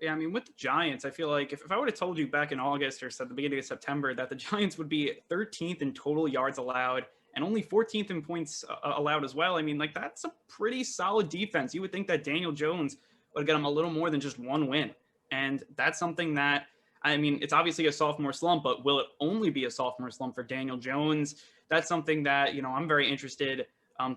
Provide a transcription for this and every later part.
Yeah, I mean, with the Giants, I feel like if I would have told you back in August or at the beginning of September that the Giants would be 13th in total yards allowed and only 14th in points allowed as well, I mean, like, that's a pretty solid defense. You would think that Daniel Jones would get him a little more than just one win. And that's something that, I mean, it's obviously a sophomore slump, but will it only be a sophomore slump for Daniel Jones? That's something that, I'm very interested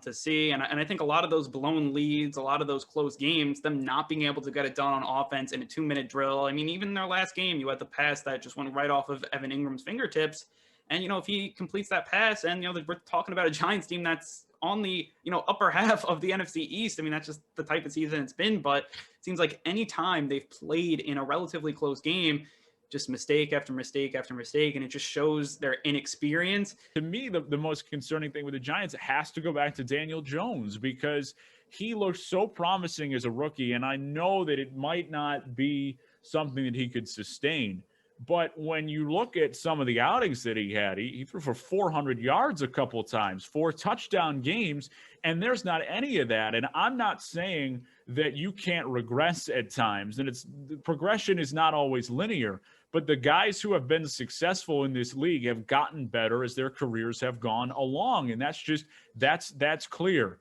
to see. And I think a lot of those blown leads, a lot of those close games, them not being able to get it done on offense in a 2-minute drill. I mean, even in their last game, you had the pass that just went right off of Evan Ingram's fingertips. And, if he completes that pass and, we're talking about a Giants team that's on the, upper half of the NFC East. I mean, that's just the type of season it's been. But it seems like any time they've played in a relatively close game, just mistake after mistake after mistake, and it just shows their inexperience. To me, the most concerning thing with the Giants has to go back to Daniel Jones, because he looks so promising as a rookie, and I know that it might not be something that he could sustain. But when you look at some of the outings that he had, he threw for 400 yards a couple of times, 4 touchdown games, and there's not any of that. And I'm not saying that you can't regress at times, and the progression is not always linear. But the guys who have been successful in this league have gotten better as their careers have gone along, and that's clear.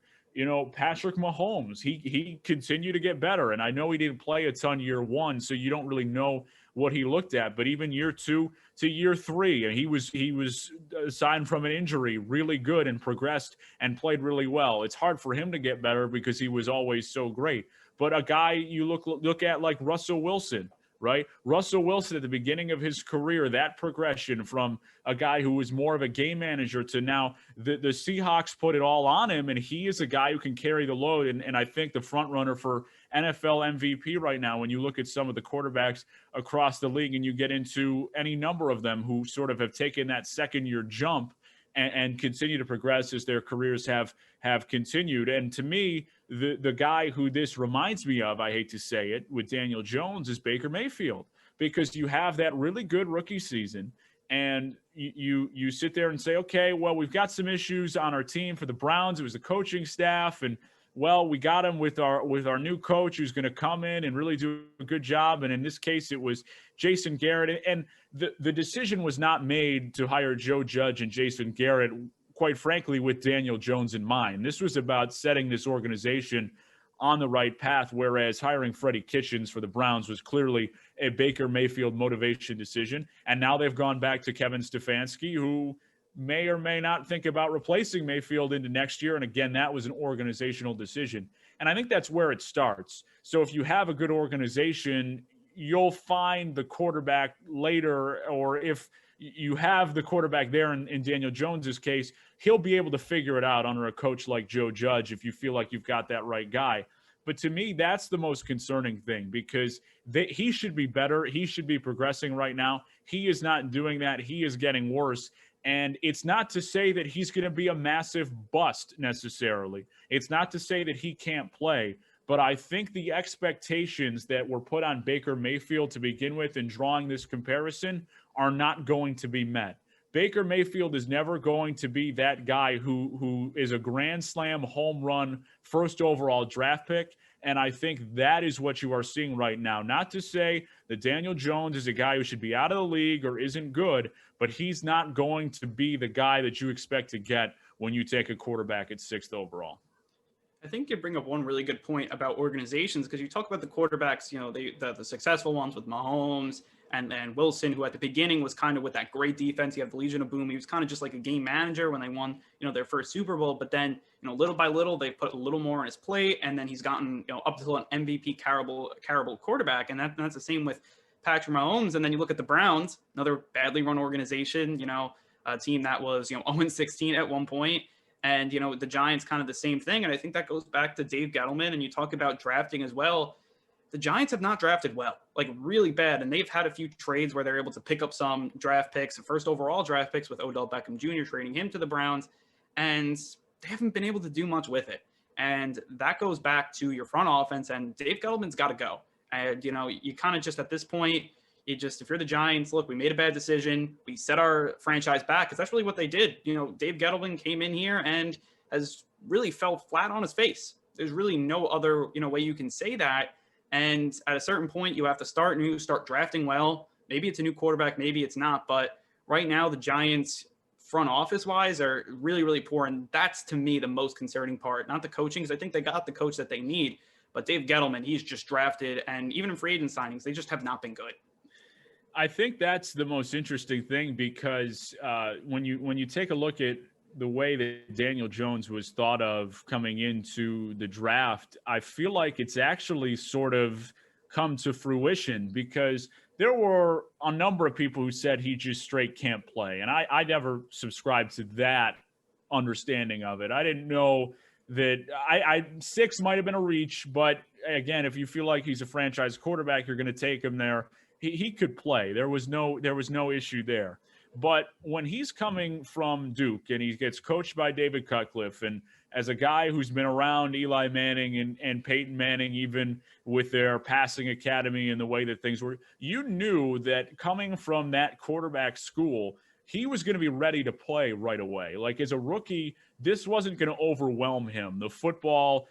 Patrick Mahomes, he continued to get better, and I know he didn't play a ton year 1, so you don't really know what he looked at. But even year 2 to year 3, and he was aside from an injury, really good and progressed and played really well. It's hard for him to get better because he was always so great. But a guy you look at like Russell Wilson. Right? Russell Wilson at the beginning of his career, that progression from a guy who was more of a game manager to now the Seahawks put it all on him, and he is a guy who can carry the load. And I think the front runner for NFL MVP right now, when you look at some of the quarterbacks across the league and you get into any number of them who sort of have taken that second-year jump and continue to progress as their careers have continued. And to me, the guy who this reminds me of, I hate to say it, with Daniel Jones is Baker Mayfield, because you have that really good rookie season and you sit there and say, okay, well, we've got some issues on our team for the Browns. It was the coaching staff, and well, we got him with our new coach who's going to come in and really do a good job. And in this case, it was Jason Garrett. And the decision was not made to hire Joe Judge and Jason Garrett, quite frankly, with Daniel Jones in mind. This was about setting this organization on the right path, whereas hiring Freddie Kitchens for the Browns was clearly a Baker Mayfield motivation decision. And now they've gone back to Kevin Stefanski, who may or may not think about replacing Mayfield into next year. And again, that was an organizational decision. And I think that's where it starts. So if you have a good organization, you'll find the quarterback later, or if you have the quarterback there in Daniel Jones's case, he'll be able to figure it out under a coach like Joe Judge if you feel like you've got that right guy. But to me, that's the most concerning thing, because he should be better. He should be progressing right now. He is not doing that. He is getting worse. And it's not to say that he's going to be a massive bust necessarily. It's not to say that he can't play. But I think the expectations that were put on Baker Mayfield to begin with in drawing this comparison are not going to be met. Baker Mayfield is never going to be that guy who is a grand slam home run first overall draft pick. And I think that is what you are seeing right now. Not to say that Daniel Jones is a guy who should be out of the league or isn't good, but he's not going to be the guy that you expect to get when you take a quarterback at 6th overall. I think you bring up one really good point about organizations, because you talk about the quarterbacks, the successful ones with Mahomes and Wilson, who at the beginning was kind of with that great defense. You have the Legion of Boom. He was kind of just like a game manager when they won, their first Super Bowl. But then, little by little, they put a little more on his plate, and then he's gotten, up to an MVP caliber quarterback. And that's the same with Patrick Mahomes. And then you look at the Browns, another badly run organization, a team that was, 0-16 at one point. And, the Giants, kind of the same thing. And I think that goes back to Dave Gettleman. And you talk about drafting as well. The Giants have not drafted well, like really bad. And they've had a few trades where they're able to pick up some draft picks, first overall draft picks, with Odell Beckham Jr. trading him to the Browns. And they haven't been able to do much with it. And that goes back to your front offense. And Dave Gettleman's got to go. And, you kind of just at this point, if you're the Giants, look, we made a bad decision. We set our franchise back, because that's really what they did. Dave Gettleman came in here and has really fell flat on his face. There's really no other, way you can say that. And at a certain point, you have to start new, start drafting well. Maybe it's a new quarterback, maybe it's not. But right now, the Giants front office wise are really, really poor. And that's to me the most concerning part, not the coaching, because I think they got the coach that they need. But Dave Gettleman, he's just drafted. And even in free agent signings, they just have not been good. I think that's the most interesting thing because when you take a look at the way that Daniel Jones was thought of coming into the draft, I feel like it's actually sort of come to fruition because there were a number of people who said he just straight can't play. And I never subscribed to that understanding of it. I didn't know that I 6 might have been a reach, but again, if you feel like he's a franchise quarterback, you're going to take him there. He could play. There was no issue there. But when he's coming from Duke and he gets coached by David Cutcliffe, and as a guy who's been around Eli Manning and Peyton Manning, even with their passing academy and the way that things were, you knew that coming from that quarterback school, he was going to be ready to play right away. Like as a rookie, this wasn't going to overwhelm him. The football,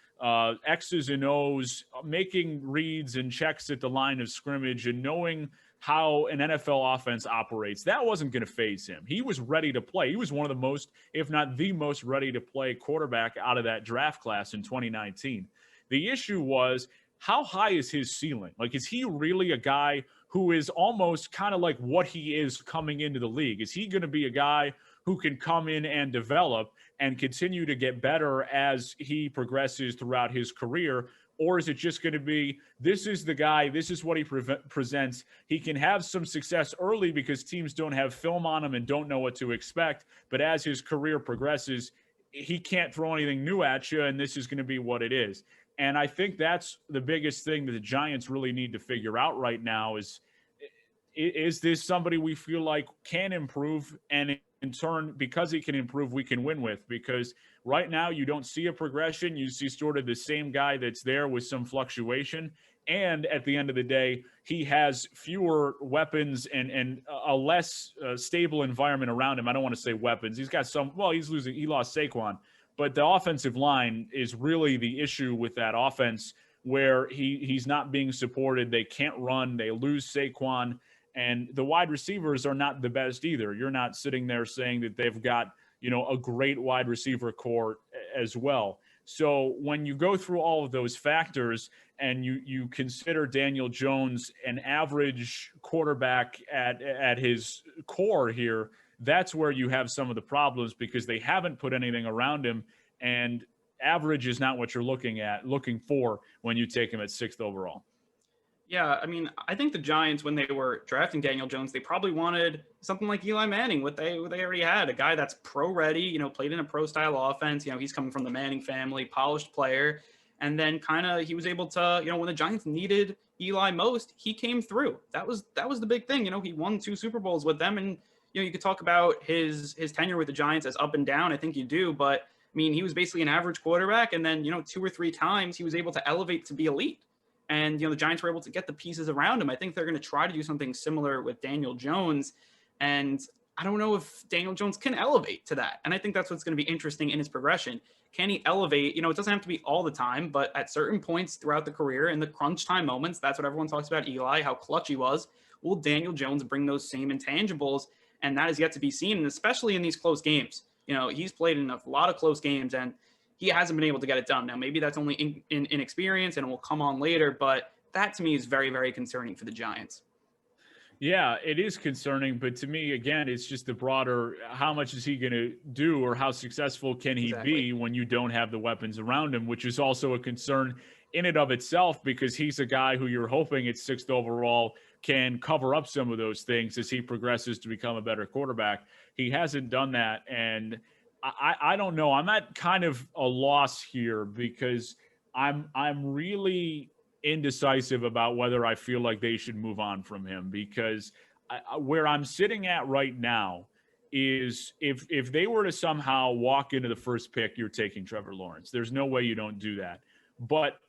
X's and O's, making reads and checks at the line of scrimmage and knowing how an NFL offense operates, that wasn't going to faze him. He was ready to play. He was one of the most, if not the most ready to play quarterback out of that draft class in 2019. The issue was, how high is his ceiling? Like, is he really a guy who is almost kind of like what he is coming into the league? Is he going to be a guy who can come in and develop and continue to get better as he progresses throughout his career? Or is it just going to be, this is the guy, this is what he presents. He can have some success early because teams don't have film on him and don't know what to expect. But as his career progresses, he can't throw anything new at you, and this is going to be what it is. And I think that's the biggest thing that the Giants really need to figure out right now is this somebody we feel like can improve, and in turn, because he can improve, we can win with? Because right now you don't see a progression. You see sort of the same guy that's there with some fluctuation. And at the end of the day, he has fewer weapons and a less stable environment around him. I don't want to say weapons. He's got some, well, he lost Saquon. But the offensive line is really the issue with that offense, where he's not being supported. They can't run. They lose Saquon. And the wide receivers are not the best either. You're not sitting there saying that they've got, a great wide receiver core as well. So when you go through all of those factors and you consider Daniel Jones an average quarterback at his core here, that's where you have some of the problems, because they haven't put anything around him, and average is not what you're looking for when you take him at 6th overall. Yeah, I mean, I think the Giants, when they were drafting Daniel Jones, they probably wanted something like Eli Manning, what they already had, a guy that's pro ready, played in a pro style offense. He's coming from the Manning family, polished player. And then kind of he was able to, when the Giants needed Eli most, he came through. That was the big thing. He won 2 Super Bowls with them. And, you could talk about his tenure with the Giants as up and down. I think you do. But, I mean, he was basically an average quarterback. And then, 2 or 3 times he was able to elevate to be elite. And, the Giants were able to get the pieces around him. I think they're going to try to do something similar with Daniel Jones. And I don't know if Daniel Jones can elevate to that. And I think that's what's going to be interesting in his progression. Can he elevate? It doesn't have to be all the time, but at certain points throughout the career, in the crunch time moments, that's what everyone talks about Eli, how clutch he was. Will Daniel Jones bring those same intangibles? And that is yet to be seen, and especially in these close games. He's played in a lot of close games, and he hasn't been able to get it done. Now, maybe that's only inexperience and it will come on later, but that to me is very, very concerning for the Giants. Yeah, it is concerning, but to me, again, it's just the broader, how much is he going to do, or how successful can he be when you don't have the weapons around him, which is also a concern in and of itself, because he's a guy who you're hoping at 6th overall can cover up some of those things as he progresses to become a better quarterback. He hasn't done that, and I don't know. I'm at kind of a loss here, because I'm really indecisive about whether I feel like they should move on from him, because where I'm sitting at right now is if they were to somehow walk into the first pick, you're taking Trevor Lawrence. There's no way you don't do that. But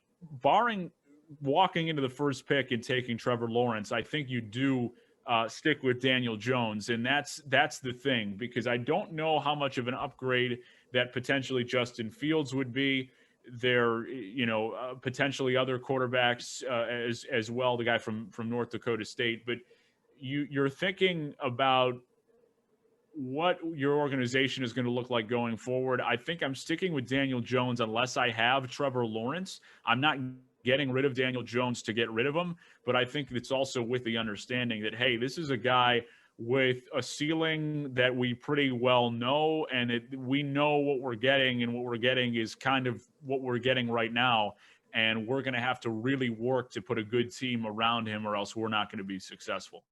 barring walking into the first pick and taking Trevor Lawrence, I think you do stick with Daniel Jones. And that's the thing, because I don't know how much of an upgrade that potentially Justin Fields would be. there, potentially other quarterbacks as well. The guy from North Dakota State, but you're thinking about what your organization is going to look like going forward. I think I'm sticking with Daniel Jones unless I have Trevor Lawrence. I'm not getting rid of Daniel Jones to get rid of him, but I think it's also with the understanding that, hey, this is a guy with a ceiling that we pretty well know, and we know what we're getting, and what we're getting is kind of what we're getting right now. And we're going to have to really work to put a good team around him, or else we're not going to be successful.